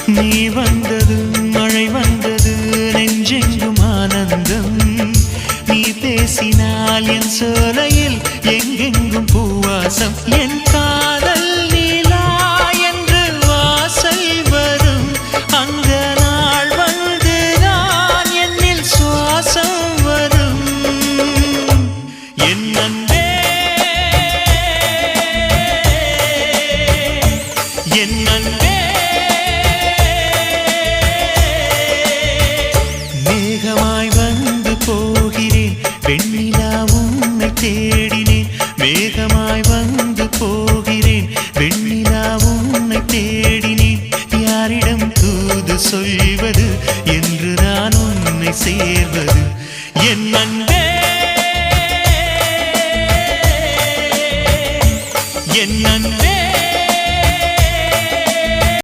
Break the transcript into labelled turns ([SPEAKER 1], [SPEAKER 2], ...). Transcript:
[SPEAKER 1] நீ வந்தது மழை வந்தது நெஞ்செங்கும் ஆனந்தம் நீ பேசினால் என் சோலையில் எங்கெங்கும் பூவாசம் என் காதல் நீலா என்று வாசல் வரும் அந்த நாள் வந்து நான் என்னில் சுவாசம் வரும் என் அன்பே என் அன்பே மேகமாய் வந்து போகிறேன் வெண்ணிலா உன்னை தேடினேன் மேகமாய் வந்து போகிறேன் வெண்ணிலா உன்னை தேடினேன் யாரிடம் தூது சொல்வது என்று நான் உன்னை சேர்வது என் அன்பே